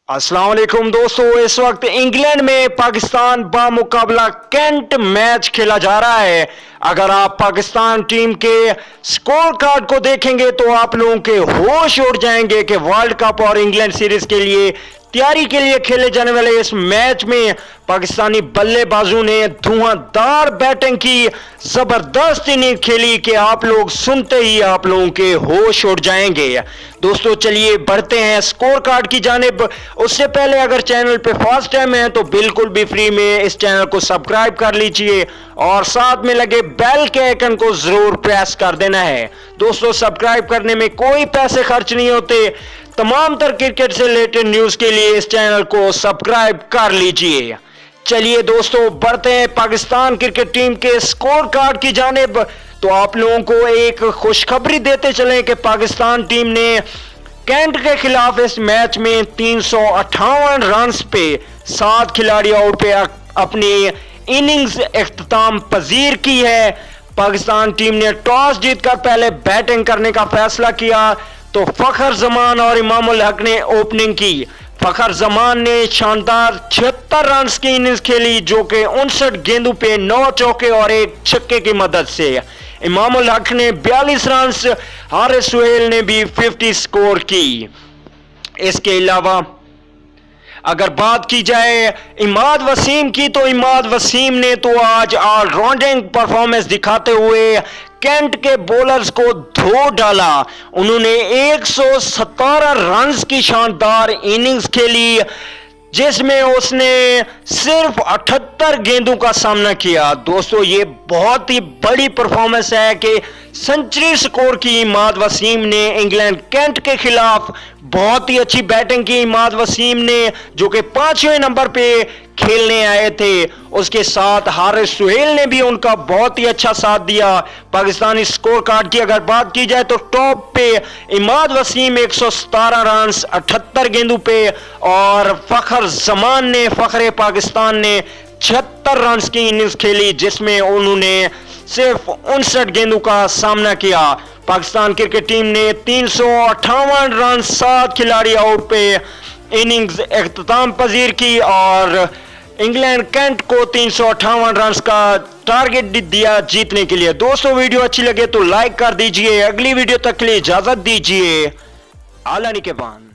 अस्सलाम वालेकुम दोस्तों, इस वक्त इंग्लैंड में पाकिस्तान बामुकाबला कैंट मैच खेला जा रहा है। अगर आप पाकिस्तान टीम के स्कोर कार्ड को देखेंगे तो आप लोगों के होश उड़ जाएंगे कि वर्ल्ड कप और इंग्लैंड सीरीज के लिए तैयारी के लिए खेले जाने वाले इस मैच में पाकिस्तानी बल्लेबाजों ने धुआंधार बैटिंग की, जबरदस्त इनिंग खेली कि आप लोग सुनते ही आप लोगों के होश उड़ जाएंगे। दोस्तों चलिए बढ़ते हैं स्कोर कार्ड की जानिब। उससे पहले अगर चैनल पे फर्स्ट टाइम है तो बिल्कुल भी फ्री में इस चैनल को सब्सक्राइब कर लीजिए और साथ में लगे बेल के आइकन को जरूर प्रेस कर देना है। दोस्तों सब्सक्राइब करने में कोई पैसे खर्च नहीं होते। तमाम तर क्रिकेट से रिलेटेड न्यूज के लिए इस चैनल को सब्सक्राइब कर लीजिए। चलिए दोस्तों बढ़ते हैं पाकिस्तान क्रिकेट टीम के स्कोर कार्ड की जानिब। तो आप लोगों को एक खुशखबरी देते चलें कि पाकिस्तान टीम ने कैंट के खिलाफ इस मैच में 358 रन पे 7 खिलाड़ी आउट पे अपनी इनिंग्स इख्तिताम पजीर की है। पाकिस्तान टीम ने टॉस जीतकर पहले बैटिंग करने का फैसला किया तो फखर जमान और इमामुल हक ने ओपनिंग की। फखर जमान ने शानदार 76 रन की इनिंग्स खेली जो कि 59 गेंदों पे 9 चौके और 1 छक्के की मदद से। इमामुल हक ने 42 रन, हारिस सुहेल ने भी 50 स्कोर की। इसके अलावा अगर बात की जाए इमाद वसीम की तो इमाद वसीम ने तो आज ऑलराउंडिंग परफॉर्मेंस दिखाते हुए कैंट के बॉलर्स को धो डाला। उन्होंने 117 रन की शानदार इनिंग्स खेली जिसमें उसने सिर्फ 78 गेंदों का सामना किया। दोस्तों ये बहुत ही बड़ी परफॉर्मेंस है कि सेंचुरी स्कोर की इमाद वसीम ने इंग्लैंड कैंट के खिलाफ। बहुत ही अच्छी बैटिंग की इमाद वसीम ने जो कि 5वें नंबर पे खेलने आए थे। उसके साथ हारिस सुहेल ने भी उनका बहुत ही अच्छा साथ दिया। पाकिस्तानी स्कोर कार्ड की अगर बात की जाए तो टॉप पे इमाद वसीम 117 रन 78 गेंदों पे और फखर जमान ने फखरे पाकिस्तान ने 76 रन की इनिंग्स खेली जिसमें उन्होंने सिर्फ 59 गेंदों का सामना किया। पाकिस्तान क्रिकेट टीम ने 358 रन 7 खिलाड़ी आउट पे इनिंग्स इख्तिताम पजीर की और इंग्लैंड कैंट को 358 रन का टारगेट दिया जीतने के लिए। दोस्तों वीडियो अच्छी लगे तो लाइक कर दीजिए। अगली वीडियो तक के लिए इजाजत दीजिए। आला निकेबान।